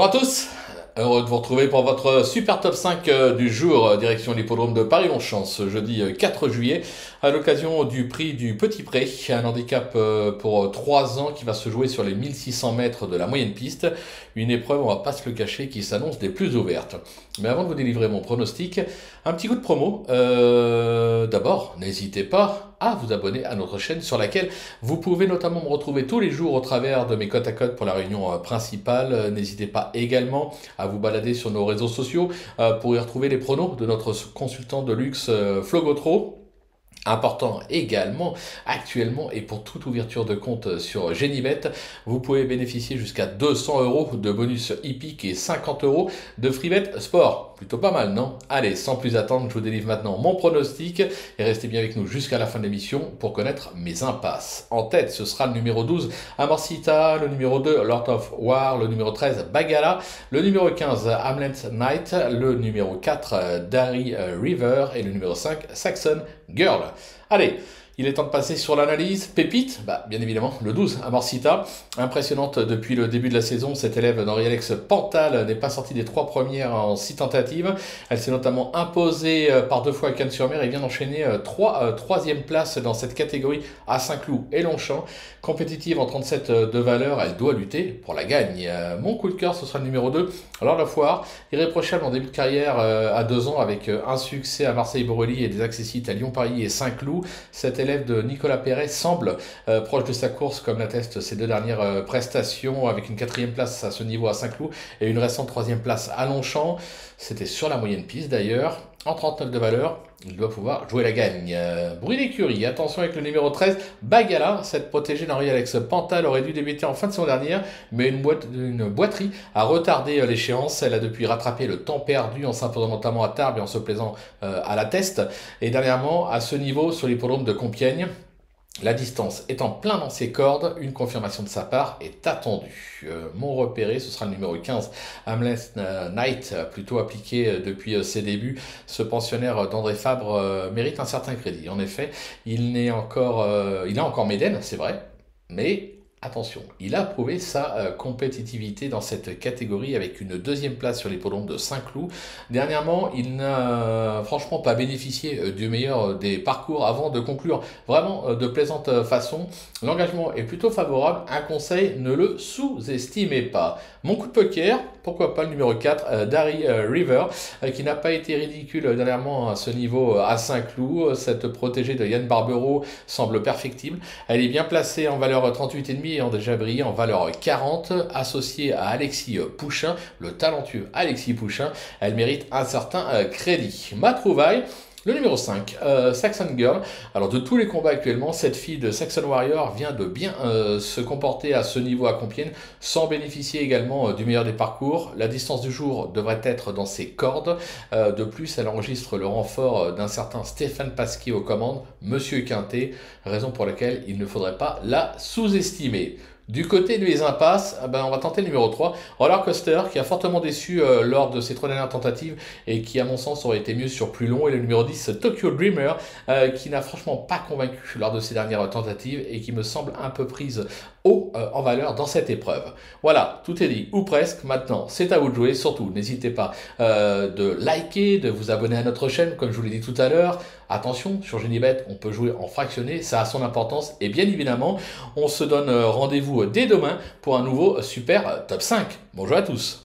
Bonjour à tous, heureux de vous retrouver pour votre super top 5 du jour, direction l'hippodrome de Paris-Longchamp ce jeudi 4 juillet, à l'occasion du prix du Petit Pré, un handicap pour 3 ans qui va se jouer sur les 1600 mètres de la moyenne piste, une épreuve, on va pas se le cacher, qui s'annonce des plus ouvertes. Mais avant de vous délivrer mon pronostic, un petit coup de promo. D'abord, n'hésitez pas à vous abonner à notre chaîne sur laquelle vous pouvez notamment me retrouver tous les jours au travers de mes cotes à cotes pour la réunion principale. N'hésitez pas également à vous balader sur nos réseaux sociaux pour y retrouver les pronos de notre consultant de luxe Flogotro. Important également, actuellement et pour toute ouverture de compte sur Genibet, vous pouvez bénéficier jusqu'à 200 € de bonus hippique et 50 € de freebet sport. Plutôt pas mal, non? Allez, sans plus attendre, je vous délivre maintenant mon pronostic et restez bien avec nous jusqu'à la fin de l'émission pour connaître mes impasses. En tête, ce sera le numéro 12, Amorcita, le numéro 2, Lord of War, le numéro 13, Bagala, le numéro 15, Hamlet Knight, le numéro 4, Dari River et le numéro 5, Saxon Girl. Allez, il est temps de passer sur l'analyse. Pépite, bien évidemment, le 12, Amorcita. Impressionnante depuis le début de la saison, cette élève d'Henri-Alex Pantal n'est pas sortie des 3 premières en 6 tentatives. Elle s'est notamment imposée par 2 fois à Cannes-sur-Mer et vient d'enchaîner 3e places dans cette catégorie à Saint-Cloud et Longchamp. Compétitive en 37 de valeur, elle doit lutter pour la gagne. Mon coup de cœur, ce sera le numéro 2, Lord of War. Irréprochable en début de carrière à 2 ans avec un succès à Marseille-Borelli et des accessites à Lyon-Paris et Saint-Cloud. Cette élève de Nicolas Perret semble proche de sa course, comme l'attestent ses 2 dernières prestations, avec une 4e place à ce niveau à Saint-Cloud et une récente 3e place à Longchamp. C'était sur la moyenne piste d'ailleurs. En 39 de valeur, il doit pouvoir jouer la gagne. Bruit d'écurie, attention avec le numéro 13, Bagala. Cette protégée d'Henri-Alex Pantal aurait dû débuter en fin de saison dernière, mais une boiterie a retardé l'échéance. Elle a depuis rattrapé le temps perdu en s'imposant notamment à Tarbes et en se plaisant à la Teste. Et dernièrement, à ce niveau, sur l'hippodrome de Compiègne, la distance étant plein dans ses cordes, une confirmation de sa part est attendue. Mon repéré, ce sera le numéro 15, Hamlet Knight, plutôt appliqué depuis ses débuts. Ce pensionnaire d'André Fabre mérite un certain crédit. En effet, il a encore Médène, c'est vrai, mais attention, il a prouvé sa compétitivité dans cette catégorie avec une 2e place sur l'hippodrome de Saint-Cloud. Dernièrement, il n'a franchement pas bénéficié du meilleur des parcours avant de conclure vraiment de plaisante façon. L'engagement est plutôt favorable. Un conseil, ne le sous-estimez pas. Mon coup de poker, pourquoi pas le numéro 4, Dari River, qui n'a pas été ridicule dernièrement à ce niveau à Saint-Cloud. Cette protégée de Yann Barbero semble perfectible. Elle est bien placée en valeur 38,5 ayant déjà brillé en valeur 40, associée à Alexis Pouchin, le talentueux Alexis Pouchin. Elle mérite un certain crédit. Ma trouvaille, le numéro 5, Saxon Girl. Alors de tous les combats actuellement, cette fille de Saxon Warrior vient de bien se comporter à ce niveau à Compiègne, sans bénéficier également du meilleur des parcours. La distance du jour devrait être dans ses cordes. De plus, elle enregistre le renfort d'un certain Stéphane Pasquier aux commandes, Monsieur Quintet, raison pour laquelle il ne faudrait pas la sous-estimer. Du côté de mes impasses, on va tenter le numéro 3, Roller Coaster, qui a fortement déçu lors de ses 3 dernières tentatives et qui, à mon sens, aurait été mieux sur plus long. Et le numéro 10, Tokyo Dreamer, qui n'a franchement pas convaincu lors de ses dernières tentatives et qui me semble un peu prise haut en valeur dans cette épreuve. Voilà, tout est dit, ou presque. Maintenant, c'est à vous de jouer. Surtout, n'hésitez pas de liker, de vous abonner à notre chaîne, comme je vous l'ai dit tout à l'heure. Attention, sur Genibet, on peut jouer en fractionné, ça a son importance. Et bien évidemment, on se donne rendez-vous dès demain pour un nouveau super top 5. Bonjour à tous.